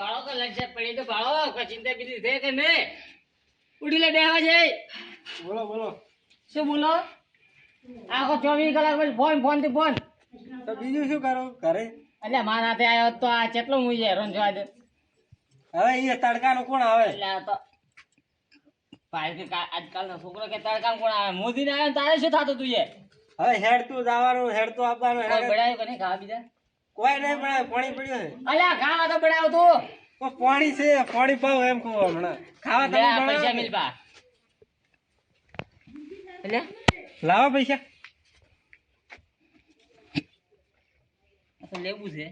ભાળો કે લજ્જત પડી તો ભાળો કે ચિંતા બીજી છે કે નહીં ઉડી લે બેહવા જઈ બોલો બોલો શું બોલો આખો 24 કલાક પછી ફોન થી ફોન તો બીજું શું કરો ઘરે એટલે મારા હાથે આવ્યો તો આ કેટલો મુઈ હેરાન જોવા દે હવે એ તડકાનો કોણ આવે એટલે આ તો ભાઈ કે આજકાલનો છોકરો કે તડકામ કોણ આવે મોદી ને આવ્યો તારે શું થતું તું હવે હેડ તું જવાનું હેડ તો આપવાનું કોઈ બડાયો કે નહીં ખાવા બીજા કોઈ નહીં બનાવે પાણી પડ્યું છે અલ્યા ખાવા તો બડાવ તું કોઈ પાણી છે પાણી પાવ એમ કહું હમણાં ખાવા તમે પૈસા બનાવો. મિલ પા એટલે લાવો પૈસા તો લેવું છે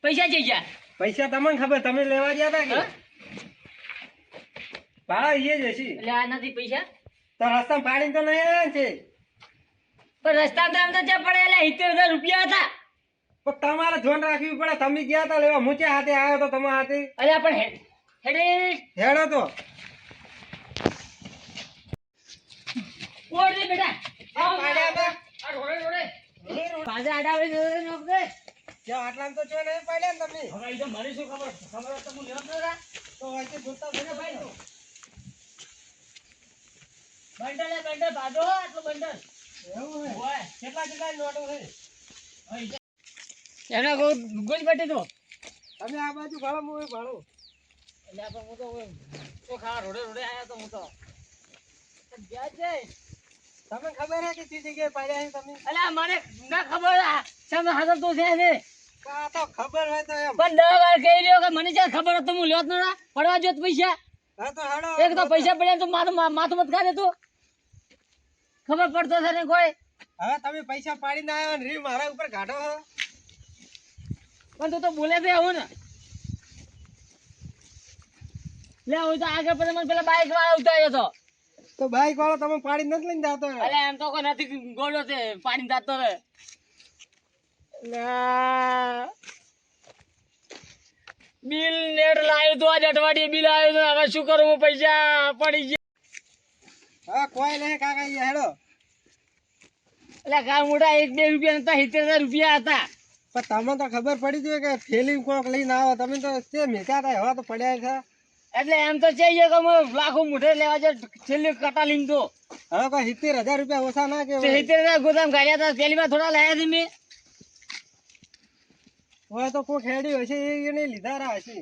પૈસા જઈ ગયા પૈસા તમને ખબર તમે લેવા ગયા હતા કે હા? ભાડા એ જ હશે એટલે આ નથી પૈસા તો રસ્તા પાણી તો નહીં આવ્યા છે પણ રસ્તા તો આમ તો જ્યાં પડે એટલે 70,000 રૂપિયા હતા પણ તમારે ધ્યાન રાખવું પડે તમે ગયા હતા લેવા મૂચે હાથે આવ્યો તો તમારા હાથે અલ્યા પણ હેડે હેડો તો ઓડ દે બેટા આવ પાડ્યા હતા. આ રોડે રોડે પાછા આડાવે નોક દે જ્યાં આટલામાં તો જો નહીં પાડ્યા ને તમે હવે ઈ તો મને શું ખબર હોત તો હું લેવા જ નતા તો વચ્ચે જોતા ભલે ભાઈ તો બંડલ એ બંડલ બાંધો આટલું બંડલ એવું હે ઓય કેટલા કેટલા નોટો છે એના ગુજ બટી તો તમે આ બાજુ ભાડો હું ભાડો એટલે આપણે હું તો ખાવા રોડે રોડે આયા તો હું તો ગયા જઈ તમને ખબર હે કે કઈ જગ્યાએ પાડ્યા છે તમે અલ્યા મને ના ખબર સામે હાજર તો છે ને આ તો ખબર હોય તો એમ પણ 10 વાર કહી લ્યો કે મને જ્યાં ખબર હતું હું લેત ના પડવા જોત પૈસા હા તો હેડો એક તો પૈસા પડ્યા તો માથું મત ખાધે તું ખબર પડતો છે ને કોઈ હવે તમે પૈસા પાડીને આવ્યા ને રી મારા ઉપર કાઢો છો પણ તું તો બોલે છે આવું ને લે હું તો આગળ પછી મને પેલા બાઈક વાળા ઉતાર્યો હતો તો બાઈક વાળો તમે પાડી નથી લઈને જતો અલે એમ તો કોઈ નથી ગોળો છે પાણી જાતો રે બિલ નેટ લાવ્યું તો આજ અઠવાડિયે બિલ આવ્યું તો હવે શું કરું હું પૈસા પડી ગયા હા કોઈ નહીં કાકા ઈ હેડો એટલે કા મોટા 1-2 રૂપિયા નતા 70,000 રૂપિયા હતા પણ તમને તો ખબર પડી જોઈએ કે થેલી કોક લઈને આવો તમે તો તે મેકા હતા એવા તો પડ્યા છે એટલે એમ તો છે કે હું લાખો મોઢે લેવા છે છેલ્લી કટા લીધો તો હવે કોઈ 70,000 રૂપિયા ઓછા ના કે 70,000 ગોદામ કાઢ્યા હતા પેલીમાં થોડા લાયા છે મેં હોય તો કોક હેડી હશે એને લીધા રહ્યા હશે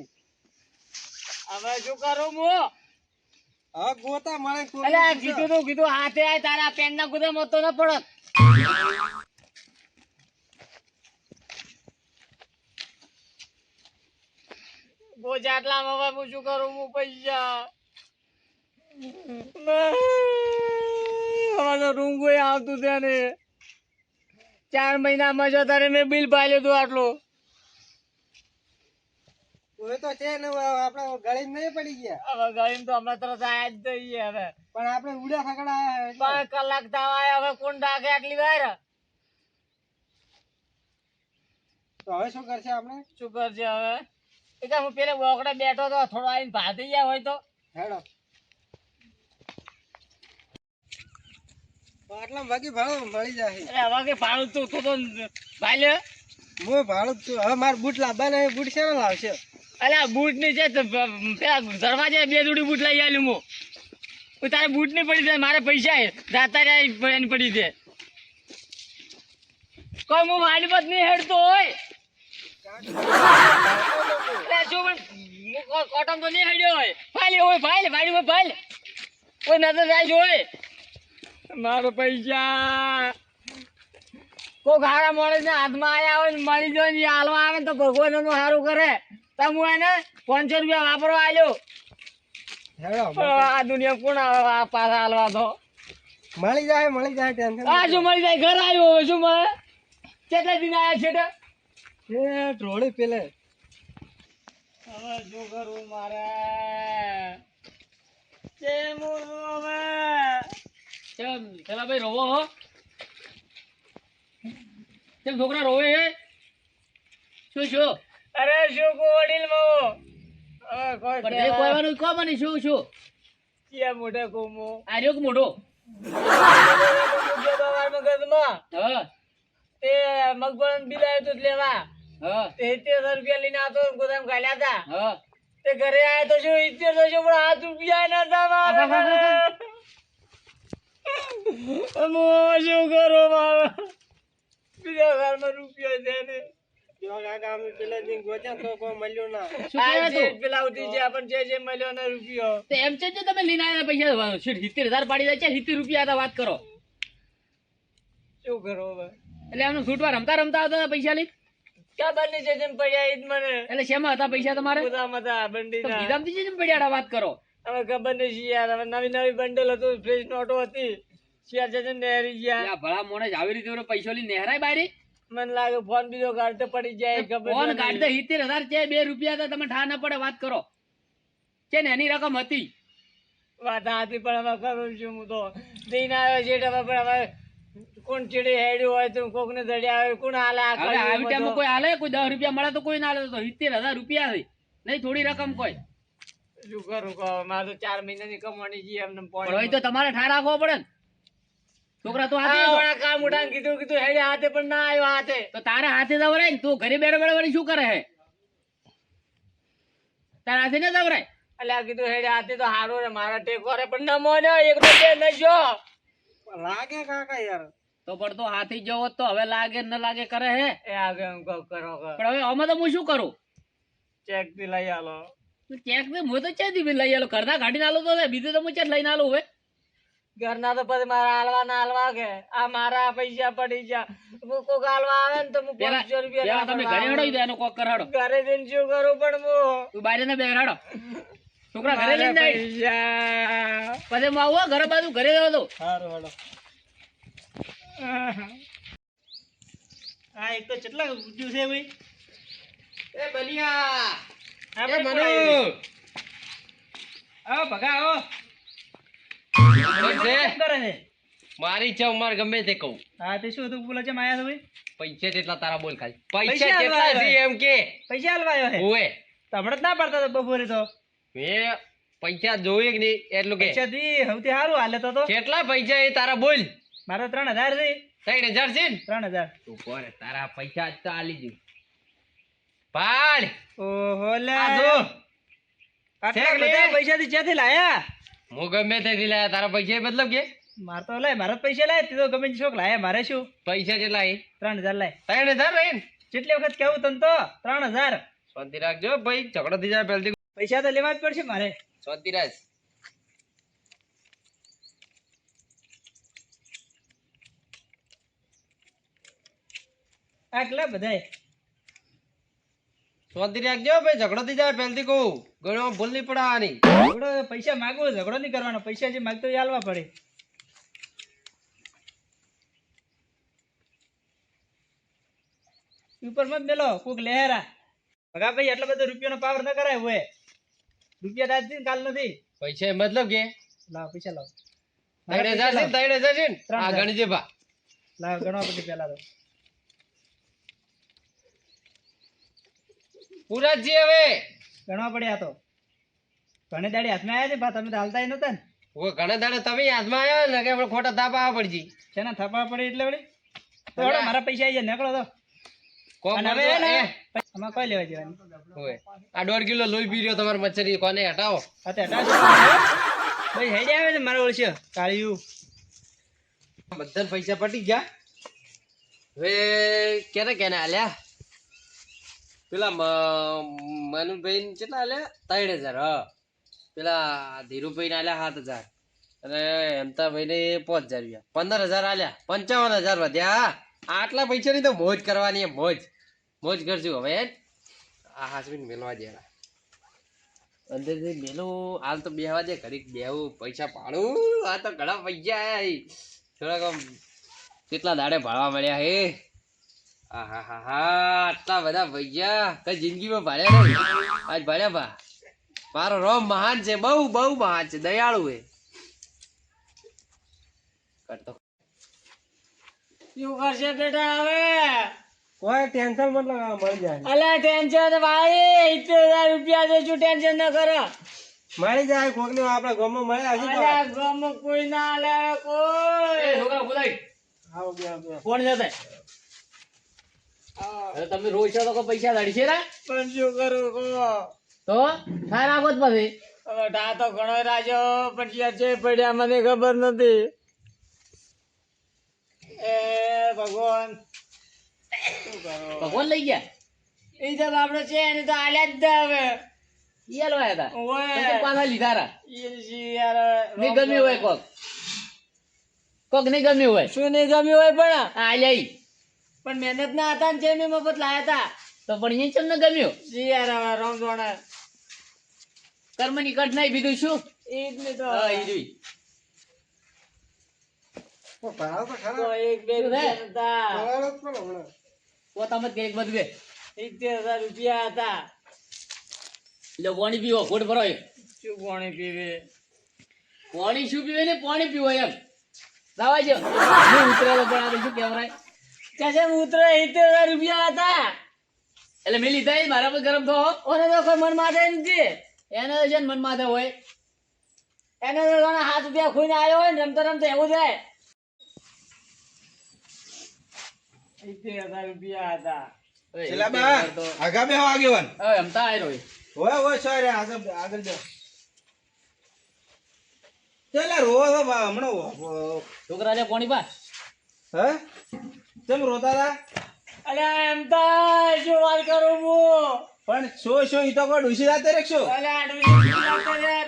હવે શું કરું હું હવે ગોતા મળે કોક એટલે કીધું હાથે આય તારા પેન ના ગોદામ હતો ન પડત બોજાટલામાં હવે હું શું કરું હું પૈસા હવે તો રૂંગો આવતું છે ને 4 મહિનામાં જો તારે મેં બિલ પાડ્યું હતું આટલું હવે તો છે ને આપણે ગળી નહીં પડી ગયા હવે ગાડી તો હમણાં તરત આયા જ જઈએ હવે પણ આપણે ઉડ્યા ફકડા આયા 5 કલાક થવા હવે કોણ ડાકે આટલી વાર તો હવે શું કરશે આપણે શું કરશે હવે એ હું પેલા બોકડે બેઠો તો થોડો આવીને ભાતી ગયા હોય તો હેડો તો આટલા વાગી ભાડો મળી જાય એટલે હવે કે ભાડું તું તો ભાઈ લે હું ભાડું છું હવે મારે બૂટ લાવવા ને બૂટ છે ને લાવશે અલ્યા બૂટ ની છે પેલા દરવાજે 2 જોડી બૂટ લઈ આલ્યું હું તારે બૂટ ની પડી જાય મારે પૈસા જાતા રહ્યા એની પડી છે કોઈ હું વાડી પર નહીં હેડતો હોય શું કોટમ તો નહીં હેડ્યો હોય ભાઈ હોય ભાઈ વાડી હોય ભાઈ કોઈ નજર જાય હોય મારો પૈસા કોઈ ખારા માણસ ને હાથમાં આવ્યા હોય ને મળી જાય ને હાલવા આવે ને તો ભગવાન નું સારું કરે તમે એને 500 રૂપિયા વાપરો આલ્યો હેડો આ દુનિયા કોણ આવે પાછા હાલવા તો મળી જાય ટેન્શન આ શું મળી જાય ઘર આવ્યો હવે શું મળે કેટલા દિન આવ્યા છે એ ટ્રોળી પેલે હવે શું કરું મારે કેમ હવે કેમ પેલા ભાઈ રોવો હો કેમ છોકરા રોવે હે શું અરે શું કોડીલ મો કોઈ કો બની શું ક્યાં મોટે કોમો આર્યો કે મોટો હા તે મગબળ બિલ આવ્યો તો લેવા હા 73,000 રૂપિયા લઈને આવતો ગોદામ ગાલ્યા હતા હા તે ઘરે આયા તો શું 71 તો પણ 7 રૂપિયા ના હતા મારા ઘરે. અમો શું કરો મારા બીજા ઘરમાં રૂપિયા છે ને જો કાકા અમે પેલા દિન ગોત્યા તો કોઈ મળ્યું ના. શું આ કહેવાય જે તું? પેલા ઉઠી છે પણ જે મળ્યો ને રૂપિયો તો એમ છે જો તમે લઈને આવ્યા પૈસા શીટ 70,000 પાડી દે છે 70 રૂપિયા હતા વાત કરો શું કરો હવે એટલે આનું છૂટવા રમતા રમતા આવતા હતા પૈસા લઈ ક્યાં બંને છે જેમ પડ્યા ઈ જ મને એટલે શેમાં હતા પૈસા તમારે ગોદામ હતા તો બંડીના ગીધામથી જેમ પડ્યા હતા વાત કરો હવે ખબર નહીં યાર હવે નવી નવી બંડલ હતું ફ્રેશ નોટો હતી શિયાર છે ને નેહરી ગયા આ ભલા મોણે જ આવી રીતે ઓલો પૈસો લઈને નેહરાય બારી મને લાગે ફોન બીજો કાઢતે પડી જાય ખબર ફોન નહીં. કાઢતે 70,000 છે 2 રૂપિયા હતા તમે ઠા ન પડે વાત કરો છે ને એની રકમ હતી વાત હતી પણ હવે કરું છું હું તો દઈને આવ્યો છે એટલે હવે પણ હવે કોણ ચીડી હેડ્યું હોય તો કોકને દડ્યા હોય કોણ હાલે આ હવે આવી કળિયુગમાં ટાઈમમાં તો? કોઈ હાલે કોઈ 10 રૂપિયા મળે તો કોઈ ના હાલે તો 70,000 રૂપિયા છે નહીં થોડી રકમ કોઈ શું કરું કહો મારે તો 4 મહિનાની કમાણી છે એમને પણ હોય તો તમારે ઠા રાખવો પડે ને છોકરા તો હાથે કામ ઉઠાને કીધું હેડે હાથે પણ ના આવ્યો હાથે તો તારે હાથે દવરાય ને તું ઘરે બેઠો બેઠો વળી શું કરે હે તારે હાથે ન દવરાય એટલે આ કીધું હેડે હાથે તો હારો રે મારા ટેકો રે પણ નમો ને એક રૂપિયા નશો લાગે કાકા યાર. તો પણ તો હાથી જવો તો હવે લાગે ન લાગે કરે હે એ આગળ એમ કહું કરો પણ હવે આમાં તો હું શું કરું ચેક થી લઈ આલો ચેક ને હું તો ચેક લઈ આલો ઘરના કાઢીને આલો તો બીજું તો હું ચેક લઈને આલું હવે ઘરના તો પછી મારા હાલવા કે આ મારા પૈસા પડી જા કોક હાલવા આવે ને તો હું પેલા 500 રૂપિયા તમે ઘરે હડો દો એનો કોક કરાડો ઘરે જઈને શું કરું પણ હું તું બારે ને બેરાડો છોકરા ઘરે લઈને જાય પૈસા પછી હું આવું હો, ઘરે બાજુ ઘરે જવા દઉં સારું હેડો. હા એક તો કેટલા ઊંચું છે ભાઈ એ બલિયા આપણે એ મનુ પડાવી આવો ભગા આવો કેમ કરે છે મારી ઈચ્છા મારે ગમે તે કહું હા તે શું તું બોલે છે માયા તો ભાઈ પૈસા જેટલા તારા બોલ ખાલી પૈસા પૈસા કેટલા હાલવા છે એમ કે પૈસા હાલવા આવ્યો છે ઓએ તો હમણાં જ ના પાડતા તો બપોરે તો મે પૈસા જોઈએ કે નહીં એટલું કે પૈસા દી સૌથી સારું હાલે તો કેટલા પૈસા એ તારા બોલ મારે 3,000 છે 3,000 છે ને 3,000 તું કોને તારા પૈસા જ તો આલી દઉં પાડ ઓહો લે આ જો આટલા ઠેક લે. બધા પૈસાથી ક્યાંથી લાયા હું ગમે તે લાયા તારા પૈસા એ મતલબ કે માર તો લાય મારા જ પૈસા લાય તે તો ગમે તે શોખ લાયા મારે શું પૈસા કેટલા એ 3,000 લાય 3,000 રહી ને કેટલી વખત કેવું તને તો 3,000 શાંતિ રાખજો ભાઈ ઝઘડો થઈ જાય પહેલથી પૈસા તો લેવા જ પડશે મારે શાંતિ રાખ આટલા બધાય શાંતિ રાખજો ભાઈ ઝઘડો થઈ જાય પહેલથી કહું ઘણો ભૂલ નહીં પડાવવાની ઝઘડો પૈસા માગવો ઝઘડો નહીં કરવાનો પૈસા જે માગતો એ આલવા પડે ઉપર મત મેલો કોક લહેરા ભગા ભાઈ એટલો બધો રૂપિયાનો પાવર ન કરાય હોય રૂપિયા તો આજથી ને કાલ નથી પૈસા એ મતલબ કે લાવ પૈસા લાવ 3,000 છે 3,000 છે ને આ 3,000. ગણજે ભા લાવ ગણવા પછી પેલા તો પૂરા જ છે હવે ગણવા પડ્યા તો ઘણી દાડી હાથમાં આવ્યા છે ભા તમે તો હાલતા નતા ને ઓ ઘણા દાડે તમે હાથમાં આવ્યા ને કે આપણે ખોટા તાપા આવવા પડજી શેના થપા પડે એટલે વળી તો હેડો મારા પૈસા આવી જાય નીકળો તો કોક અને હવે મળતો ને એ આમાં કોઈ લેવા જવાની હોય આ 1.5 કિલો લોહી પી રહ્યો તમારે મચ્છરી કોને હટાવો હા તે હટાવજો ભાઈ હેડી આવે ને મારા ઓળશે કાળિયું બધા પૈસા પટી ગયા હવે ક્યારે કેને આલ્યા પેલા મનુભાઈ કેટલા આલ્યા 3,000 હા પેલા ધીરુભાઈ ને આલ્યા 7,000 અને હેમતાભાઈ ને 5,000 રૂપિયા 15,000 આલ્યા 55,000 વધ્યા આટલા પૈસા ની તો મોજ કરવાની મોજ મોજ કરશું હવે આ હાસમીન મેલવા દે અંદર મેલું હાલ તો બેહવા દે ઘડીક બેહું પૈસા પાડું આ તો ઘણા પૈસા આયા થોડાક આમ કેટલા દાડે ભાડવા મળ્યા હે આટલા બધા પૈસા કઈ જિંદગીમાં ભાડ્યા નહીં આજ ભાડ્યા ભા મારો રોમ મહાન છે બહુ બહુ મહાન છે દયાળુ હે કરતો શું કરશે બેટા હવે કોઈ ટેન્શન મતલબ આ મળી જાય અલા ટેન્શન ભાઈ 70,000 રૂપિયા છે શું ટેન્શન ન કરો મળી જાય કોકની આપણા ગામમાં મળે હશે તો અલા ગામમાં કોઈ ના લે કોઈ છોકરા બોલાય આવો બે બે કોણ જતા હવે તમે રોજ છો તો કોઈ પૈસા ધડશે રા પણ શું કરું કહો તો થાય રાખો જ પછી હવે ઢા તો ઘણો રાખ્યો પણ જ્યાં છે પડ્યા મને ખબર નથી એ ભગવાન શું કરો ભગવાન લઈ ગયા એ તો આપડે છે એને તો આલ્યા જ દે હવે ઈ હલવાયા હતા ઓય. પછી પાછા લીધા રા એ જી યાર નહીં ગમ્યું હોય કોક નહીં ગમ્યું હોય શું નહીં ગમ્યું હોય પણ આ લઈ પણ મહેનત ના હતા ને જે મેં મફત લાયા હતા તો પણ એ ચમ ન ગમ્યું જી યાર હવે રોંગ જોણે કર્મની કટ નહીં બીજું શું એ જ ને તો હા ઈ જોઈ ભાવ તો તો ખરા એક બે શું છે? રૂપિયા હતા ભરાડો જ પડે હમણાં. પોતામાં જ એક બધું 70,000 રૂપિયા હતા એટલે પાણી પીવો ફૂટ ભરો એક શું પાણી પીવે પાણી શું પીવે ને પાણી પીવો એમ લાવા જો હું ઉતરેલો પણ આ શું કેવરાય કસમ ઉતરે 70,000 રૂપિયા હતા એટલે મેં લીધા ઈ મારા પર ગરમ થો ઓને તો કોઈ મન માથે નથી એને તો છે ને મન માથે હોય એને તો ઘણા હાથ રૂપિયા ખોઈને આવ્યો હોય ને રમતા રમતા એવું થાય 70,000 રૂપિયા હતા હવે છેલ્લા એક બા વાર તો આગા બે આગેવાન હવે એમતા આયરો હોય હોય હોય સોરે આગળ આગળ જાઓ ચાલે રોવો તો બા હમણાં છોકરા લે પાણી પા હે કેમ રોતા હતા અરે એમ તો શું વાત કરું હું પણ શું ઈ તો કોઈ ડૂસી રાતે રાખશો અલે આ ડુસી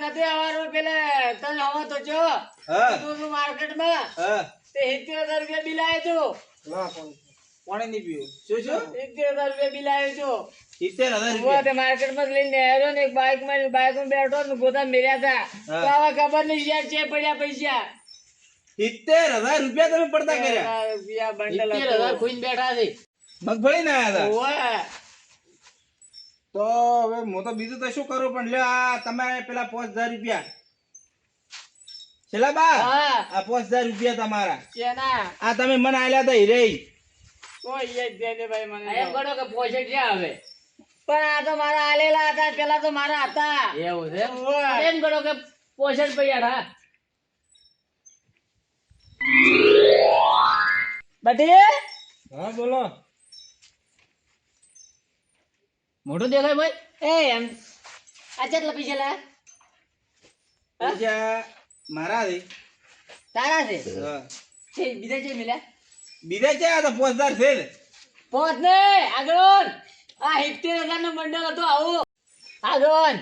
નથી આવવાનું પેલા તને હવા તો જો હા તું માર્કેટમાં હા તે 70,000 રૂપિયા બિલ આવ્યો ના પણ પાણી નહીં પીવું શું 70,000 રૂપિયા બિલ આવ્યો 70,000 હું રૂપિયા તે માર્કેટમાં લઈને આવ્યો ને એક બાઇકમાં બેઠો ને ગોતા મેર્યા હતા હા. તો આવા ખબર નહીં યાર છે પડ્યા પૈસા 70,000 રૂપિયા તમે પડતા કર્યા 70,000 રૂપિયા બંડલ 70,000 ખોઈને બેઠા છે મગફળી ના આયા હતા ઓય તો હવે હું તો બીજું તો શું કરું પણ લ્યો આ તમારે પેલા 5,000 રૂપિયા છેલ્લા બા હા આ 5,000 રૂપિયા તમારા કેના આ તમે મને આલ્યા હતા હીરે કોઈ એક દે દે ભાઈ મને એમ કરો કે પોશે ક્યાં આવે પણ આ તો મારા આલેલા હતા પેલા તો મારા હતા એવું છે ઓય. એમ કરો કે પોશે જ પૈયા બટી હા બોલો મોટું દેખાય ભાઈ એ એમ આ કેટલા પૈસા લાયા પૈસા મારા છે તારા છે હા. છે બીજા છે મિલ્યા બીજા છે આ તો 5,000 છે જ. પહોંચ ને આગળ આ 70,000 નો બંડલ હતો આવું આગળ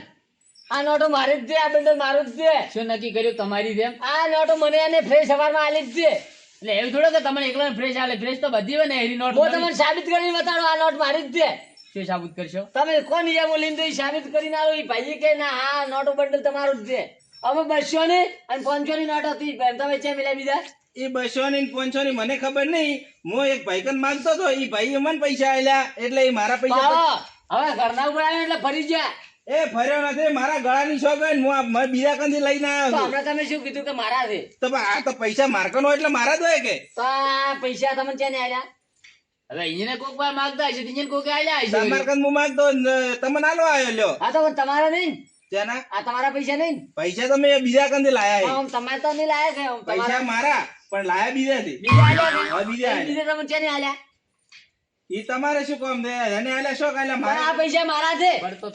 આ નોટો મારી જ છે આ બંડલ મારું જ છે શું નક્કી કર્યું તમારી જેમ આ નોટો મને અને ફ્રેશ સવારમાં આલી જ છે એટલે એવું થોડો કે તમને એકલા ફ્રેશ આલે ફ્રેશ તો બધી હોય ને હેરી નોટ હું તમને સાબિત કરીને બતાડો આ નોટ મારી જ છે શું સાબુત કરશો તમે કોણ યા બોલીને તો ઈ સાબિત કરીને આવો ઈ ભાઈ કે ના આ નોટો બંડલ તમારું જ છે અમે 200 ની અને 500 ની નોટ હતી તમે ચે મિલ્યા બીજા એ 200 ની 500 ની મને ખબર નહીં હું એક ભાઈ કન માંગતો તો એ ભાઈએ મને પૈસા આલ્યા એટલે એ મારા પૈસા પાવો. હવે ઘરના ઉપર આવ્યો એટલે ફરી ગયા એ ફર્યો નથી મારા ગળાની શોખ હોય ને હું આ બીજા કંથી લઈને તો આવ્યો છું હમણાં તમે શું કીધું કે મારા છે તો પણ આ તો પૈસા માર્કન હોય એટલે મારા જ હોય કે તો આ પૈસા તમને ચેને આલ્યા હવે અહીંયા કોક વાર માંગતા હશે અહીંયા કોક આલ્યા હશે માર્કન હું માંગતો ને તમને આલો આવ્યો લ્યો આ તો પણ તમારા નહીં ને? તેના આ તમારા પૈસા નહીં ને? પૈસા તો મેં બીજા કંથી લાયા છે. આમ તમે તો નહીં લાયા છે આમ પૈસા તમારા મારા પણ લાયા બીજાથી બીજા આલ્યા ને? હા, બીજા આલ્યા. બીજા તમે ચેને આલ્યા ઈ તમારે શું કામ દે એને આલ્યા શોખ આલ્યા પણ આ મારા પૈસા મારા છે પણ તો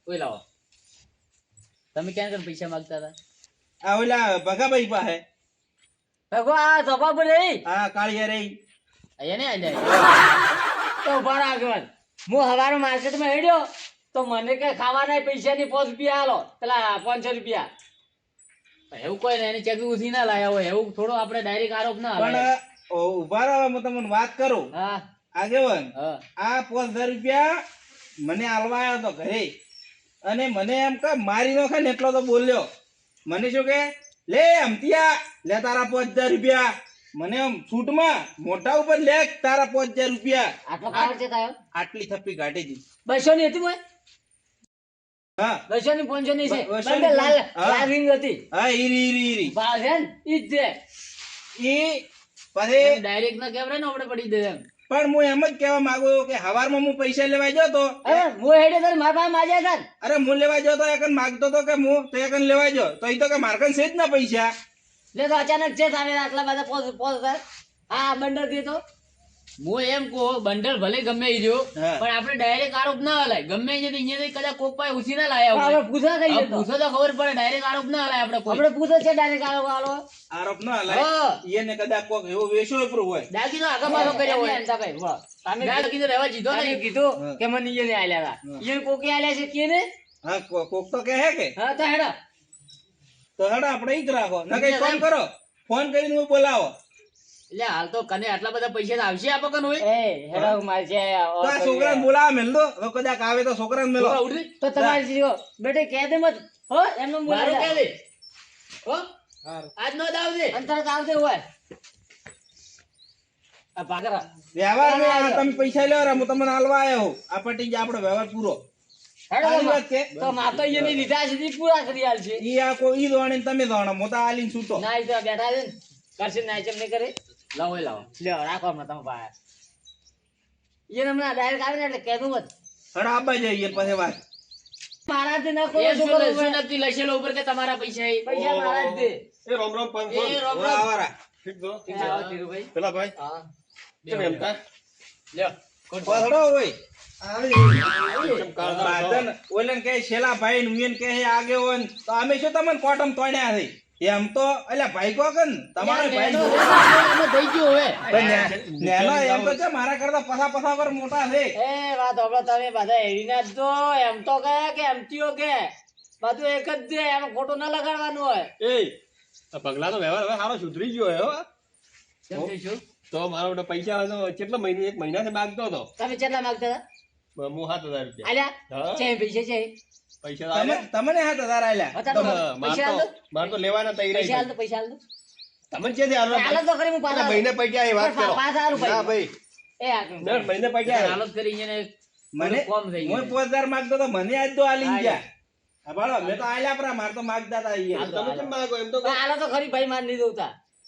કોઈ લાવો તમે ક્યાં કર પૈસા માંગતા હતા આ ઓલા ભગાભાઈ પાસે ભગવા આ ધોપા પર રહી હા કાળિયા રહી અહીંયા ને આલ્યા તો ઉભા રહો આગળ હું હવારે માર્કેટમાં હેડ્યો તો મને કે ખાવાના પૈસાની 5 રૂપિયા આલો પેલા 500 રૂપિયા એવું કોઈ ને એની ચેક ઉધી ના લાયા હોય એવું થોડો આપણે ડાયરેક્ટ આરોપ ના પણ હલાય. ઉભા રહો હું તમને વાત કરું હા આગેવાન હા આ 5,000 રૂપિયા મને આલવા આવ્યો તો ઘરે અને મને એમ કે મારી નો ખાય ને એટલો તો બોલ્યો મને શું કે લે અમતિયા લે તારા 5,000 રૂપિયા મને આમ છૂટમાં મોઢા ઉપર લે તારા 5,000 રૂપિયા આટલો પાવર છે તારો આટલી થપ્પી કાઢી દી 200 ની હતી મોય હા 200 ની 500 ની છે 200 ની બંને લાલ હા. લાલ ring હતી હા ઈરી ભાવ છે ને ઈ જ છે ઈ પછી ડાયરેક્ટ ના કેવરે ને આપણે પડી દે એમ પણ હું એમ જ કહેવા માંગુ કે હવારમાં હું પૈસા લેવા ગયો તો હવે હું હેડ્યો તો મારા પાસે માજ્યા હતા ને. અરે હું લેવા ગયો તો એકન માગતો તો કે હું તો એકન લેવા ગયો તો ઈ તો કે મારકન છે જ ના પૈસા લે તો અચાનક છે સામે આટલા બધા પોસ પોસ હતા. હા બંડલ દીધો હું એમ કહું બંડલ ભલે ગમે ઈ રહ્યો, હા. પણ આપણે ડાયરેક્ટ આરોપ ના હલાય. ગમે એ છે તો કદાચ કોક પાસે ઉછી ના લાયા હોય. આપણે પૂછા કહીએ હવે તો. પૂછો તો ખબર પડે, ડાયરેક્ટ આરોપ ના હલાય આપણે કોઈ. આપણે પૂછે છે ડાયરેક્ટ આલો આરોપ ના હલાય. હા. એને કદાચ કોક એવો વેશો વાપરો હોય. દાગીનો આગળ પાછો કર્યો હોય. ભાઈ વાહ. તમે દાગીનો રહેવા દીધો તમે નહીં. કીધું હા. કે મને ઈને આલ્યા હતા. હા. ઈને કોકે આલ્યા છે કે ને? હા, કોક તો કહે કે હા તો હેડો. તો હેડો આપણે ઈ જ રાખો. ના કઈ ફોન કરો, ફોન કરીને હું બોલાવો. એટલે હાલ તો કને આટલા બધા પૈસા તો આવશે આપો કન હોય. એ હેડો માર છે તો આ છોકરાને બોલાવા મેલ દો. હવે કદાચ આવે તો છોકરાને મેલો. છોકરા ઉઠી. તો તમારી જીવો બેટે કહે દે મત હો એમનો મારું બોલા કહે દે. હો? સારું. આજ નો દાવ દે. અંતર આવતે હોય આ ભાગરા વ્યવહાર ને આ તમે પૈસા લ્યો રે, હું તમને આલવા આવ્યો હું. આ પટી ગયા આપણો વ્યવહાર પૂરો. હેડો સારી તો વાત છે. તો માર તો ઈને લીધા છે ઈ પૂરા કરી આલ છે ઈ આ કોઈ ઈ દોણે ને તમે દોણો, હું તો આલીને છૂટો. ના ઈ તો બેઠા છે ને કરશે ના ચમ નહીં કરે લાવો એ લાવો લ્યો રાખો માં તમે પાસે ઈને હમણાં ડાયરેક્ટ આવે ને એટલે કહેતું મત હેડો આપવા જઈએ પછી વાત. મારા જ ના કોઈ એ શું શું કરું શું નક્કી લખેલો ઉપર કે તમારા પૈસા એ? પૈસા મારા જ દે એ રોમ રોમ પાંચસો. એ રોમ ઓલા રોમ. આવારા. ઠીક છો? આવો ધીરુભાઈ પેલા ભાઈ હા કેમ એમ તા? લ્યો. કોણ પધડો હોય. કેમ કાળા બાધન ઓલેને કહે શેલા ભાઈ ને ઉઈને કહે આગે હોય ને, તો અમે શું તમને કોટમ તોડ્યા છે? એમ તો અલ્યા ભાઈ કો કે ને, તમારો ભાઈ નેનો એમાં થઈ ગયો હવે. નેનો એમ તો છે મારા કરતા પસા પસા પર મોટા છે. એ વાત હમણાં તમે બધા હેડીના જ દો એમ તો કહે કે એમટીઓ કે બધું એક જ દે એમાં ખોટું ના લગાડવાનું હોય એ આ પગલાનો વ્યવહાર હવે સારો સુધરી ગયો હે હો. કેમ થઈશું? તો મારો બેટો પૈસા તો કેટલા મહિને એક મહિનાથી માંગતો હતો. તમે કેટલા માંગતા હતા હું 7,000 રૂપિયા. આલ્યા હા. છે પૈસા છે પૈસા તો આલ્યા. તમને 7,000 આલ્યા. બતાવો તો પૈસા હાલ દો માર તો લેવાના તૈયાર પૈસા હાલ દો પૈસા હાલ દો તમને છે હાલ તો ખરી હું પાછા મહિને પૈસા એ વાત કરો. પાછા હારું ના ભાઈ ભાઈ એ આ દર મહિને પૈસા આલે. હાલત કરી એને મને કોમ થઈ હું ગયું. 5,000 માંગતો તો મને આજ તો આલી ગયા. હા બાળો મેં તો આલ્યા પરા, માર તો માંગતા હતા ઈ. હાલ તમે કેમ માંગો એમ તો કહો. હાલો તો ખરી ભાઈ માન નહીં દઉં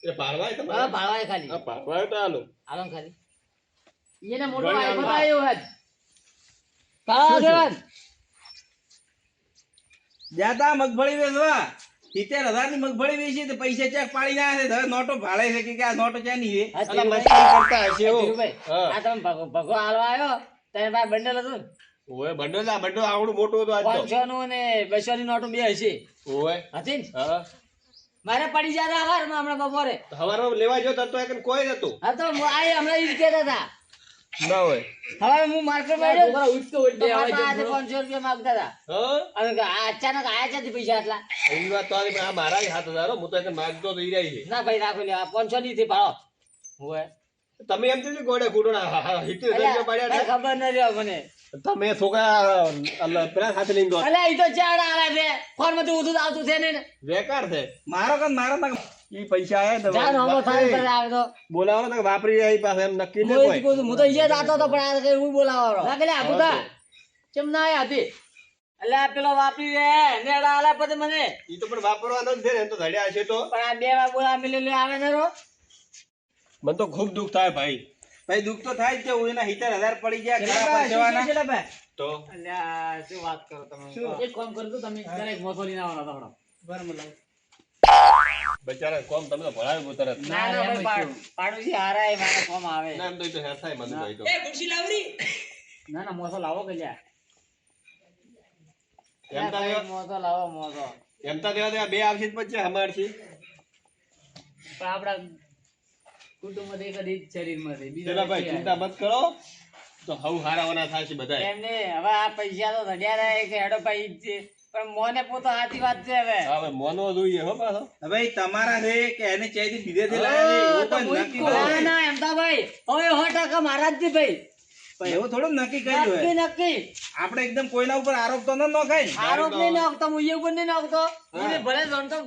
એ પાડવાય હા તમારે. ભાળવાય ખાલી હા પાડવાય તો હાલો. હાલો ને ખાલી એને મોટો ગણી આઈફોન હાલો. આવ્યો હે કાળા દેવાન જાતા મગફળી વેચવા 70,000 ની મગફળી વેચી તો પૈસા ચેક પાડી ના છે. હવે નોટો ભાડે છે કે આ નોટો ક્યાંની છે? હા અલા ધીરુભાઈ મસ્તી કરતા હશે હો. ધીરુભાઈ હા. આ તમે ભગો હાલવા આવ્યો તારે પાસે બંડલ હતું ને ઓય બંડલ આ બંડલ આવડું મોટું હતું આજ તો. 500 નું અને 200 ની નોટો બે હશે ઓય હતી ને હા. મારે પડી જાય આહારમાં હમણાં બપોરે હવારમાં લેવા જો તો એકન કોઈ નતું. હા તો હું આ હમણાં ઈ જ કહેતા હતા ના હોય. હવે હું માર્કેટમાં આવ્યો છોકરા ઉઠતો હોય તો બે મારા અવાજ પાસે જેમ 500 રૂપિયા માંગતા હતા હા અને આ અચાનક આયા છે પૈસા આટલા એવી વાત તો આવી પણ આ મારા 7,000 હો. હું તો એકન માંગતો તો ઈ રહી છે. ના ભાઈ રાખો લે આ 500 ની થી ભાડો હોય તમે એમ થયું ગોડે કુડો ના 70,000 રૂપિયા પાડ્યા અલ્યા, ખબર ન રહ્યો મને ને. તમે છોકરા પેલા સાથે લઈને દો અલ્યા ઈ તો ચાડા આલે છે ફોન માંથી ઉધું આવતું છે ને બેકાર છે. મારો કે મારો ના ઈ પૈસા આયા તો જાન હમો થાય પર આવે તો બોલાવો ને વાપરી જાય પાસે એમ નક્કી હું ન એ જ કોઈ. કહું છું, હું તો ઈ જ આતો હતો પણ આ કઈ હું બોલાવાનો ના પેલા આખું તા કેમ ના આયા હતી અલ્યા પેલો વાપરી રે નેડા આલે પછી મને ઈ તો પણ વાપરવાનો જ છે ને એમ તો ધડ્યા હશે તો. પણ આ બે વાર બોલા મિલે આવે ને રો મને તો ખૂબ દુઃખ થાય ભાઈ. ભાઈ દુઃખ તો થાય જ છે. હું એના 70,000 પડી ગયા ઘણા પરસેવાના. તો અલ્યા શું વાત કરો તમે એક કામ કરજો તમે દરેક મોસો લઈને આવવાનો હતો બરાબર લાવો. બચારા કોમ તમે તો ભણાવ્યું બહુ તરત. ના ના ભાઈ પાડોશી હારાય મારે કોમ આવે ના એમ તો ઈ તો હેર થાય મનુભાઈ તો. ના ના મોસો લાવો કે લ્યા એમ તો ભાઈ, મોસો લાવો મોસો એમ તો દેવા બે આવશે જ પછી અમાર છે. પણ આપડા કુટુંબ એક જ શરીરમાં છે બીજા પેલા ભાઈ નથી ચિંતા મત કરો તો હવ હારાવાના થશે બધા. એમને હવે આ પૈસા તો ધડ્યા રહે કે હેડો ભાઈ ઈ જ છે પણ મોને પોતો સાચી વાત છે હવે હવે મોનો જોઈએ હો પાછો. હવે ઈ તમારા છે કે એને ચાઈથી બીજેથી લાયા છે એવું કોઈ નક્કી ના કર્યું ના એમ તો ભાઈ હવે 100% મારા જ છે ભાઈ હોય. એવું થોડું નક્કી કર્યું નક્કી હોય. નક્કી આપણે એકદમ કોઈના ઉપર આરોપ તો ન નખાય ને. આરોપ નહીં નાખતો હું એ ઉપર નહીં નાખતો એને ભલે જાણતો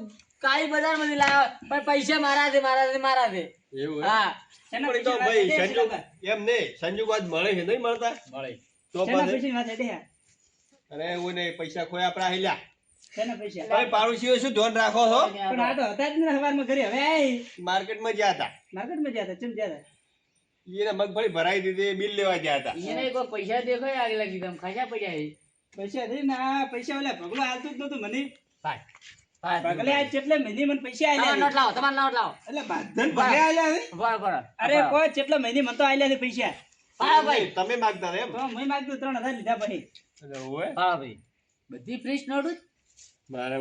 કાળી બજાર માંથી લાવ્યો પણ પૈસા મારા છે મારા છે મારા છે એવું હે? હા પણ ઈ તો ભાઈ સંજોગ એમ નહીં સંજોગ આજ મળે છે નહીં મળતા મળે. તો પછી અરે એવું નહીં પૈસા ખોયા આપણા હેલ્યા. ભાઈ પાડોશીઓ શું ધ્યાન રાખો છો? માર્કેટમાં ગયા હતા એને મગફળી ભરાઈ દીધી બિલ લેવા ગયા હતા. એને કોઈ પૈસા દેખાય આગળ કીધું ખાસા પડ્યા છે પૈસા દે ને આ પૈસા ઓલા ભગલો હાલતું જ નતું મને ભાઈ પગલે આજ કેટલે મહિને મને પૈસા તમારા આલ્યા નોટ લાવો, તમારા નોટ લાવો. એટલે બાધન ભગે આલ્યા છે બરાબર, બરાબર. અરે કોઈ કેટલા મહિને મને તો આલ્યા છે પૈસા બરાબર ભાઈ. તમે માગતા હતા એમ તો મેં માગતું 3000 લીધા પછી બરાબર ભાઈ. બધી ફ્રીજ નોટ જ? મારે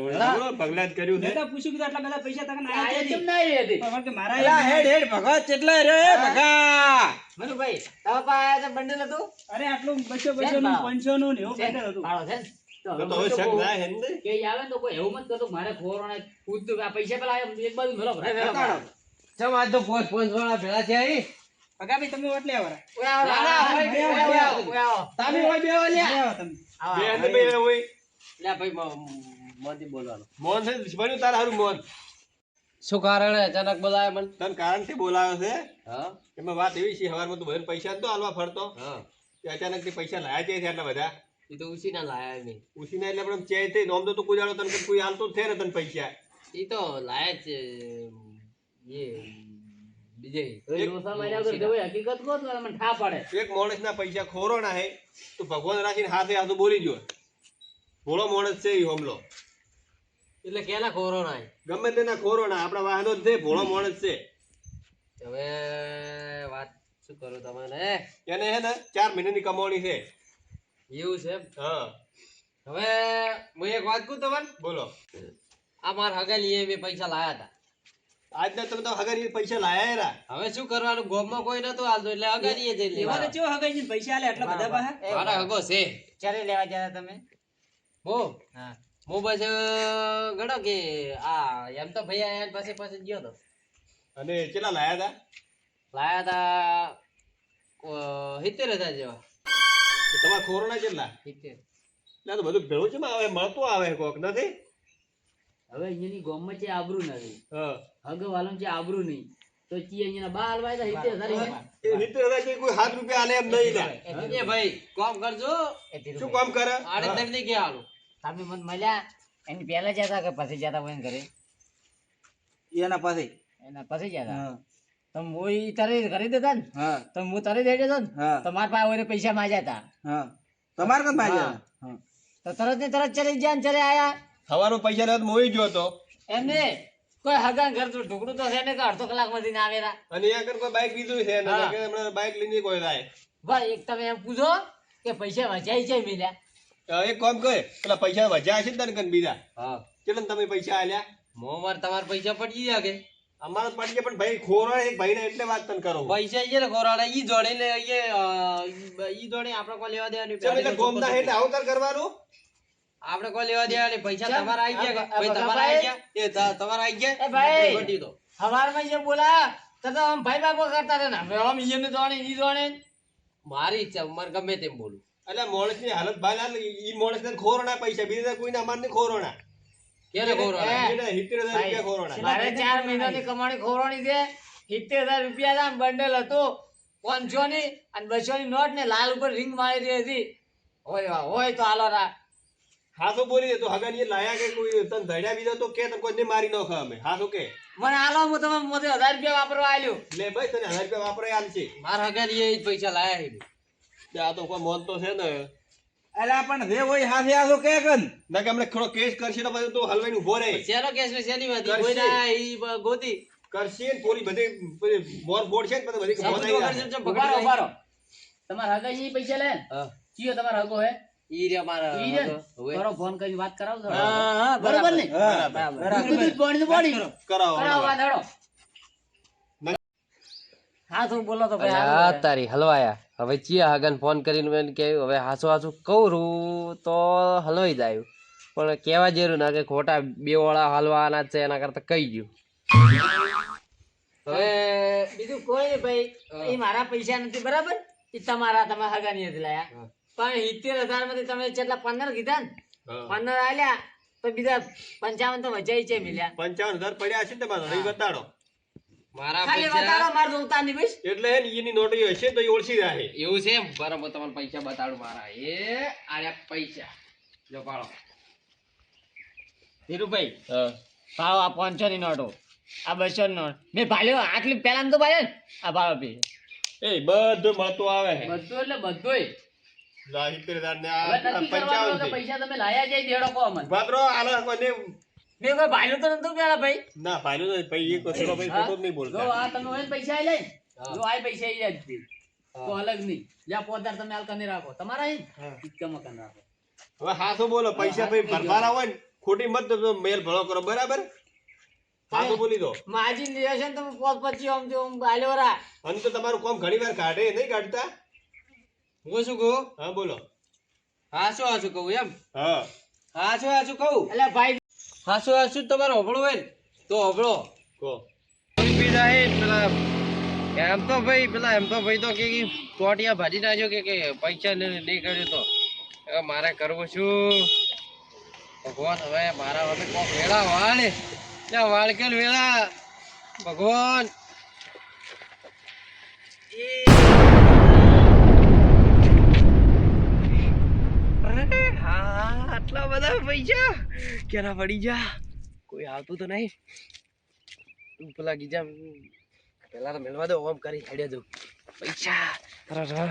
પગલા જ કર્યું મેં તો પૂછ્યું કે આટલા બધા પૈસા તને આ આયા કેમ છે ના આવી હતી? પણ કે મારા અલા આયા હેડ ભગત કેટલા રે ભગા મનુભાઈ, તમારા પાસે આયા હતા બંડલ હતું? અરે આટલું 200 નું 500 નું ને એવું બેઠેલ હતું ભાડો છે ને? તો હવે તો મને તો શક બહુ- ના હે ને કે ઈ આવે ને તો કોઈ એવું મત કરતો કે મારે ખોરાને પૂછતું કે આ પૈસા પેલા આવ્યા, એક બાજુ ભરો ભરાય, ભરો ભરાય. ચમ આજ તો પોંચ વાળા ભેળા છે અહીં પગાબી તમે ઓટલે આવો ઓય આવો, ના, ના, આવો, ઓય, ઓય ઓય, આવો, ઓય આવો. તમે હોય બે વાળા આવો તમે આવો, બે આવો. અને બે હોય લે ભાઈ, મોંથી બોલવાનું. મોહન છે બન્યું તારા હારું મોહન શું કારણ અચાનક બોલાય મને તને કારણ થી બોલાવ્યો છે હા એમાં વાત એવી છે હવારમાં તું બધાને પૈસા નતો આલવા ફરતો હા કે અચાનક થી પૈસા લાયા છે આટલા બધા એ તો ઉસી ના લાયા નહીં ઉસીના એટલે પણ ચેય થઈ નોમ તો કોઈ જાણો તને કોઈ હાલતો જ છે ને તને પૈસા એ તો લાયા છે એ બીજે ઓય ડોસા માર્યા વગર જવાય, હકીકત કહો તો મને ઠા પડે. એક માણસના પૈસા ખોરોના હે તો ભગવાન રાખીને હાથે હાથું બોલી જો ભોળો માણસ છે ઈ હોમલો એટલે કેના કોરોના ગમે તેના ખોરોના આપણા વાહનો જ છે ભોળો માણસ છે હવે વાત શું કરું તમને એને હે ને 4 મહિનાની કમાણી છે એવું છે એમ? હા હવે હું એક વાત કહું તમને બોલો આ મારા હગાલીએ મેં પૈસા લાયા હતા આજના તમે તો હગારી પૈસા લાયા હેરા હવે શું કરવાનું ગોમમાં કોઈ નતું હાલતું એટલે હગાલીએ જઈ એવા લેવા ચેવો હગાઈ પૈસા આલે આટલા બધા પાહા મારા હગો છે ક્યારે લેવા ગયા હતા તમે? હું હા. હું બસ ગણો કે આ એમ તો ભાઈ આયા ને પાસે પાસે ગયો તો અને કેટલા લાયા હતા લાયા હતા 70,000 જેવા તો તમારા ખોરોના કેટલા 70. એટલે આ તો બધું ભેળું છે માં આવે મળતું આવે કોક નથી હવે અહીંયાની ગોમમાં છે આબરૂ નથી, હા હગો વાળાનું છે આબરૂ નહીં, તો ચી અહીંયાના બા હાલવા આવ્યા હતા, 70,000 એ 70,000 જે કોઈ 7 રૂપિયા આલે એમ નહીં લા એ ભાઈ કોમ કરજો શું કામ કરે આડે દંડ નહીં કે હાલું તમે મને મળ્યા એની પહેલા જતા કે પછી જતા હોય ઘરે? એના પાસે એના પછી જતા તો હું ઈ તારે કરી દેતા ને, હા તો હું તારે દઈ દેતો ને, હા તો મારા પાસે ઓરે પૈસા માંગ્યા હતા, હા તમારે કદ ભાઈ હા. તો તરત ને તરત ચલી ગયા ને ચલે આયા. સવારમાં પૈસા લેવા તો મોઈ ગયો હતો એમને કોઈ હગા ઘર તો ઢોકળું તો છે ને કે અડધો કલાકમાંથી ના આવેલા. અને અહીંયા આગળ કોઈ બાઈક લીધું છે ને હા. કે હમણાં બાઈક લઈને કોઈ લાય ભાઈ એક તમે એમ પૂછો કે પૈસા વચાઈ છે મિલ્યા? એક કામ કરે પેલા પૈસા વજ્યા છે ને તને કન બીજા હા કેટલા તમે પૈસા આલ્યા મો માર તમારા પૈસા પડી ગયા કે અમારા તો પડી ગયા પણ ભાઈ ખોરા એક ભાઈને એટલે વાત તને કરો પૈસા ઈ ને ખોરાડા ઈ જોડે ને ઈ જોડે આપણે કોઈ લેવા દેવાની ચમ એટલે ગોમના હેઠ આવતાર કરવાનું આપણે કોઈ લેવા દેવાની પૈસા ચમ? તમારા આવી ગયા આ કે ભાઈ તમારા આવી ગયા એ તમારા આવી ગયા એ ભાઈ. વટી દો સવારમાં જે બોલા તો આમ ભાઈ બાપો કરતા હતા ને, હવે આમ ઈને દોડે ઈ દોડે. મારી ઈચ્છા મારે ગમે તેમ બોલું એટલે માણસની હાલત ભાઈ ઈ માણસને ખોરોના પૈસા બીજા કોઈને અમારને ખોરોના કેને ખોરાડા એને 70,000 રૂપિયા ખોરોના મારે 4 મહિનાની કમાણી ખોરવાની છે, 70,000 રૂપિયા ના બંડલ હતું, 500 ની અને 200 ની નોટ ને લાલ ઉપર રિંગ મારી રહી હતી. હોય તો હાલો રા. હાથો બોલી દે તો હગાની લાયા કે કોઈ તને ધડ્યા બીજો તો કે તને કોઈને મારી ન ખા અમે હાથો કે મને હાલો, હું તમે મોટે 1000 રૂપિયા વાપરવા આલ્યો. લે ભાઈ તને 1000 રૂપિયા વાપરાય આલશે મારા હગારી એ જ પૈસા લાયા છે આ તો કોઈ મોન તો છે ને અલા પણ જે હોય હાથે આસો કે કન ના કે હમણાં થોડો કેસ કરશે તો પછી તો હલવાઈને ઉભો રહે શેનો કેસ ને શેની વાત કરશે. કોઈ ના ઈ ગોતી કરશે ને પોલી બધી મોર બોર્ડ છે ને પછી બધી સાબુત મોન વગર આવી છે, ઉભારો, પકડી ઉભારો. તમારા હગા ઈ પૈસા લે ને? હા કયો તમારો હગો હે? ઈ રે મારા ઈ રે ને? હવે કરો ફોન કરી વાત કરાવો છો. હા, બરાબર ને? બરાબર. દૂધ પાણીનું પાણી. કરાવો કરાવો વાત હેડો. હા શું બોલો તો ભાઈ અલ્યા હારું છે. તારી હલવાયા હવે ચિયા હગન ફોન કરીને એને કે હવે હાસુ હાસુ કહું તો હલવાઈ જાય પણ કેવા જેરું ના કે ખોટા બે વાળા હલવાના છે એના કરતા કહી ગયું હવે બીજું કોઈ નહીં ભાઈ, એ મારા પૈસા નથી બરાબર, એ તમારા તમે હગાની નથી લાયા. પણ 70,000 માંથી તમે જેટલા 15 કીધા ને, 15 આલ્યા તો બીજા 55 તો વચાઈ છે મિલ્યા. 55,000 પડ્યા છે ને તમારો અહીં બતાડો મારા ખાલી પૈસા બતાડો માર તો ઉતારની ભાઈ. એટલે હે ને એની નોટો હશે તો એ ઓળખી રહે એવું છે એમ? બરાબર તમને પૈસા બતાડું મારા એ આર્યા પૈસા જો પાડો ધીરુભાઈ ભાવ આ 500 ની નોટો, આ 200 ની નોટ મેં ભાલ્યો આટલી પહેલા તો ભાલ્યો ને આ ભાવ પી એ બધું મળતું આવે છે બધું એટલે બધુંય. 70,000 ને હવે આ નક્કી કરવાનું 55 કે પૈસા તમે લાયા જાય દેડો કહો મને. ભાદરો આલા કોઈને મેં કોઈ ભાઈનું તો નતું પેલા ભાઈ ના ભાઈનું નહીં, ભાઈ એક વસ્તુનો ભાઈ ખોટો જ નહીં જો બોલતા. આ તમે હોય ને પૈસા આઈ લે જો આ પૈસા આઈ જાય જ તો અલગ નહીં જ્યાં પોતાર તમે હાલ કને રાખો તમારા અહીં ઇક્કમ કને રાખો હવે હાથો બોલો, પૈસા ભાઈ ભરવાના હોય ને ખોટી મત તો મેલ ભળો કરો, બરાબર? હાથો બોલી દો. માજી નિરાશન તમે પોત પછી આમ જો આલ્યો રા અને તો તમારું કામ ઘણી વાર કાઢે, નહીં કાઢતા? હું શું કહું? હા બોલો. હાસું કહું એમ? હા હાસું કહું? એટલે ભાઈ હાસું તમારે હોભળો હોય ને તો હોભળો. કહો. પેલા એમ તો ભાઈ તો કે ટોટિયા ભાજી નાખ્યો કે પૈસા નહીં કર્યો તો હવે મારે કરવું શું? ભગવાન હવે મારા હવે કોક વેળા વાળે ત્યાં વાળકેલ વેળા ભગવાન. આટલા બધા પૈસા કેના પડી જા? કોઈ આવતું તો નહીં. તું પેલા ગીજા પેલા તો મેળવા દો, ઓમ કરી હેડે દઉં પૈસા.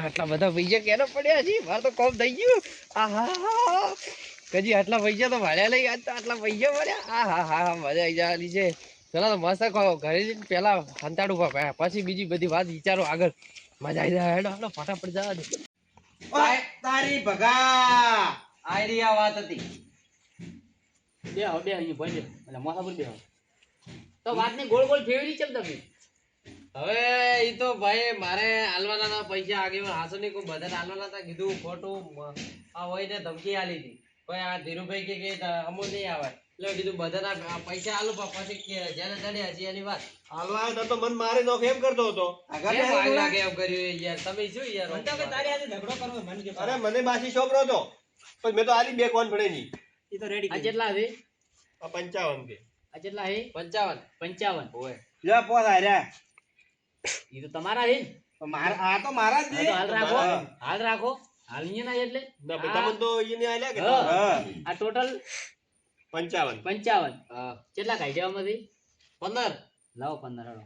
આટલા બધા પૈસા કેના પડ્યા છે? મારે તો કોમ થઈ ગયું. આહા કજી આટલા પૈસા તો ભાડ્યા લઈ, આજ તો આટલા પૈસા મળ્યા. હા મજા આવી જવાની છે. પેલા તો મસ્ત ઘરે જઈને પેલા હંતાડું પછી બીજી બધી વાત વિચારો આગળ. મજા આવી જાય. હેડો ફટાફટ જવા દે. ઓય તારી ભગા આ રહી આ વાત હતી. બે અહીં ભાઈ એટલે મોસા પર બે તો વાતને ગોળ ગોળ ફેરવી ચમ તમે હવે ઈ તો ભાઈ મારે આલવાના હતા પૈસા આગેવાન હાસો ને કોઈ બધાને આલવાના હતા. કીધું ખોટું આ હોય ને ધમકી આલી હતી. કોઈ આ ધીરુભાઈ કે અમુક નહીં આવે એટલે કીધું બધાના પૈસા આલુ પછી જેને ચડ્યા છે એની વાત. હાલવા આવ્યો તો મને મારી નોખ એમ કરતો હતો. કેમ આગ લાગે એમ કર્યું યાર? તમે શું યાર? અરે મને બાસી શોપ હતો પણ મેં તો આલી બે કોણ પડે નહીં. આ કેટલા છે 55 કે આ કેટલા છે 55 55 લે પોસ આર્યા એ તો તમારા છે ને? આ તો મારા જ હા, તો હાલ રાખો હાલ રાખો હાલ અહીંયા ના એટલે ના ભાઈ તમને તો ઈને આલ્યા કે હા. હા આ ટોટલ 55. 55 હા કેટલા કાઢ્યા માંથી 15 લાવો 15 હાલો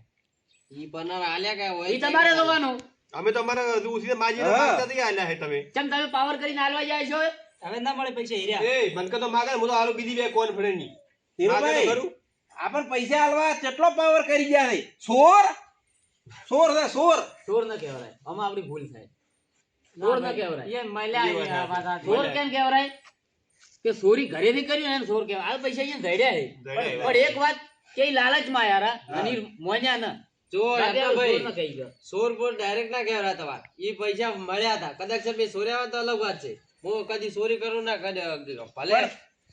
ઈ 15 આલ્યા કે એ તમારે જોવાનું અમે તો અમારા ઉસીને માજીને હા. માગતાથી આલ્યા છે તમે. ચમ તમે પાવર કરીને હાલવા જાય છો હવે ના મળે પૈસા હીર્યા એ મને કહો તો માગે ને, હું તો આલુ બીજી બે કોણ પડે નહીં. ધીરુભાઈ, માગે તો ખરું. આપણ પૈસા આલવા કેટલો પાવર કરી ગયા છે? સોર છે સોર. ચોર ન કહેવાય આમાં આપણી ભૂલ થાય ચોર ન કહેવાય ચોર કેમ કહેવાય કે ચોરી ઘરેથી કર્યું ને એને ચોર કહેવાય આ પૈસા અહીંયા ધડ્યા છે ધડ્યા. પણ એક વાત કે ઈ લાલચમાં યાર અને મોન્યા ન ચોર બાકી હતા આ ભાઈ. ચોર ન કહી ગયો સોરપુર ડાયરેક્ટ ના કહેવાય તમારે. ઈ પૈસા મળ્યા હતા કદાચ મેં સોર્યા હોય તો અલગ વાત છે. હું કદી ચોરી કરું ના કદી ભલે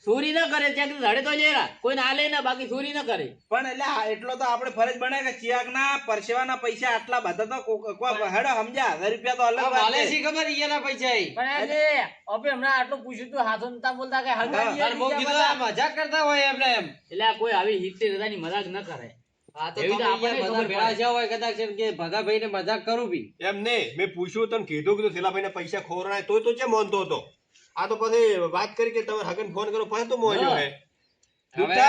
ચોરી ન કરે ત્યાં સુધી ધડે તો લેરા કોઈને આલે ના બાકી ચોરી ન કરે પણ એટલે એટલો તો આપણે ફરજ બને કે ચિયાકના પરસેવાના પૈસા આટલા બધા તો હેડો સમજ્યા 1000 રૂપિયા તો અલગ વાત માલે છે. શી ખબર ઈયાના પૈસા ઈ? પણ એટલે હવે હમણાં આટલું પૂછ્યું તું હાથો નતા બોલતા કે હળગાવી તાર મોં કીધું આ મજાક કરતા હોય એમને એમ. એટલે આ કોઈ આવી 70,000 ની મજાક ન કરે આ તો એવી તમે તો આપણને ઈયા ખબર બધા ભેળા પડે. થયા હોય કદાચ એમ કે ભગાભાઈને મજાક કરું બી. એમ નહીં, મેં પૂછ્યું તને કીધું કે થેલાભાઈને પૈસા ખોરાય તો ચેમ માનતો હતો. આ તો પછી વાત કરી કે તમારે હગન ફોન કરો પછી તો મોન્યો હે. હવે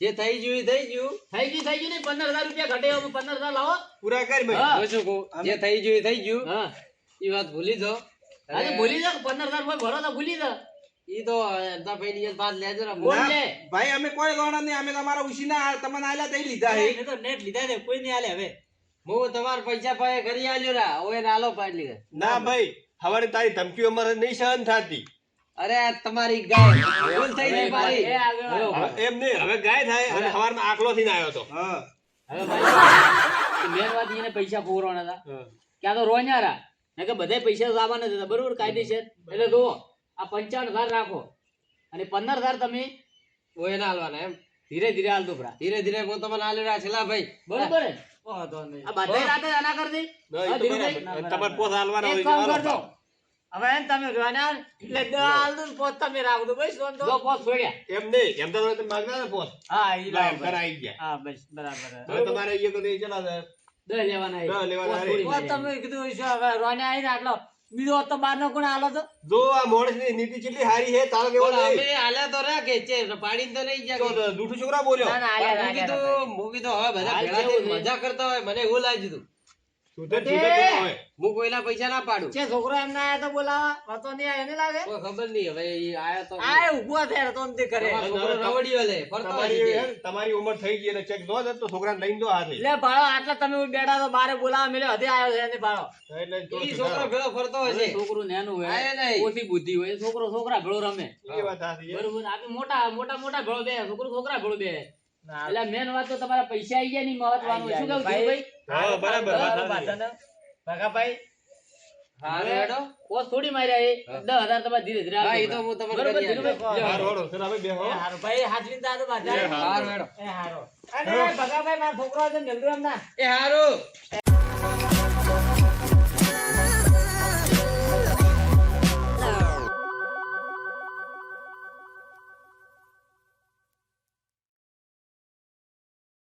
જે થઈ ગયું ઈ થઈ ગયું. થઈ ગયું ને 15,000 રૂપિયા ઘટે હવે 15,000 લાવો પૂરા કરી ભાઈ. હા. હું શું કહું? જે થઈ ગયું ઈ થઈ ગયું. હા ઈ વાત ભૂલી દો. આજે ભૂલી જાઓ 15,000 કોઈ ભરો તો ભૂલી જાઓ ઈ તો એમના ભાઈની યાદ બાદ લેજો ને. બોલ ના, લે ભાઈ અમે કોઈ ગોણા નહીં, અમે તમારા ઉશીના તમને આલ્યા તઈ લીધા છે. હું તમારા પૈસા પાયે કરી આલ્યો રા ઓય નાલો પાડલી ગયો. ના ભાઈ, હવારે તારી ધમકીઓ અમારે નહીં સહન થતી. અરે આ તમારી ગાય ભૂલ થઈ ગઈ મારી. એ આગળ હવે એમ નહીં, હવે ગાય થાય અને હવારમાં આકલો થઈને આવ્યો હતો. હા હવે ભાઈ મેન વાત એને પૈસા પૂરવાના હતા હા. ક્યાં તો રોન્યારા ને કે બધા પૈસા તો આવવાના જ હતા બરોબર કાયદેસર એટલે જુઓ આ 55,000 રાખો અને 15,000 તમે ઓય ના હાલવાના એમ. ધીરે ધીરે હાલતો ભરા ધીરે ધીરે હું તમને આલ્યો રા છેલ્લા ભાઈ. બરોબર ને? આ બધા રાતે આના કરી દે ના, એ હા, તો ધીરુભાઈ? બરાબર. તમારે પોત હાલવાના એક હોય કામ તો કરજો હાલો. હવે એને તમે રોન્યા એટલે હાલ દો ને પોત તમે રાખો તો બસ વાંધો જો પોત છોડ્યા એમ નહીં, એમ તો તમે માગતા ને પોત. હા ઈ લા, એમ બરાબર ઘરે આવી ગયા. હા બસ બરાબર હવે તમારે એ કદી ચલા જાય. દસ લેવાના દસ લેવાના પોત રે. છોડી પોત તમે કીધું છે હવે રોને આવીને આટલો બીજો હોત તો બારનો કોણ આલો તો જો આ માણસની નીતિ કેટલી સારી છે, તારો કેવો પણ નહીં. અમે આલ્યા તો રા કે છે પાડીને તો નહીં જો ગયા. જૂઠું છોકરા બોલ્યો. ના ના પણ આલ્યા હું કીધું હવે બધા હાલ ભેળા કેવું થઈને છે? મજા કરતા હોય મને એવું લાગ્યું હતું. સુધર પેલો હોય. હું કોઈના પૈસા ના પાડું. છે છોકરો એમને આયા તો બોલાવા વાતો નહીં આયો ને લાગે કોઈ ખબર નહીં હવે ઈ આયા તો આ ઉભો થયા તો તે કરે તમારો છોકરો રવડિયો લે ફરતો હોય તમારી છે. તમારી ઉંમર થઈ ગઈ એટલે ચેક દો ને તો છોકરાને લઈને દો હાથે. લે ભાળો આટલા તમે બેઠા તો બારે બોલાવા મેલ્યો હદે આવ્યો છે એને ભાળો એટલે થોડું ઈ છોકરો ભેળો ફરતો હોય છે. છોકરું નેનું હોય આયા નહીં. ઓછી બુદ્ધિ હોય છોકરો છોકરા ભેળો રમે એ વાત સાચી છે. બરોબર આપણે મોટા મોટા મોટા ભેળો બે છોકરો છોકરા ભેળો બે એટલે મેન વાત તો તમારા પૈસા આવી ગયા ની મહત્વનું શું કહું ભાઈ હા, બરાબર, વાત સાચી. ભગાભાઈ હા હવે હેડો. પોસ થોડી માર્યા એ 10,000 તમારે ધીરે ધીરે હા, આપજો. ઈ તો હું તમને બરોબર, કરી ધીરુભાઈ? લ્યો. હારું, હારું. ચાલો, હવે બેહો. એ હારું ભાઈ હાજરી દાદુ બાજા એ હારું. હારું હેડો. એ હારો અને ભગાભાઈ મારો છોકરો હતો ને જલ્દી એમ ના એ હારું.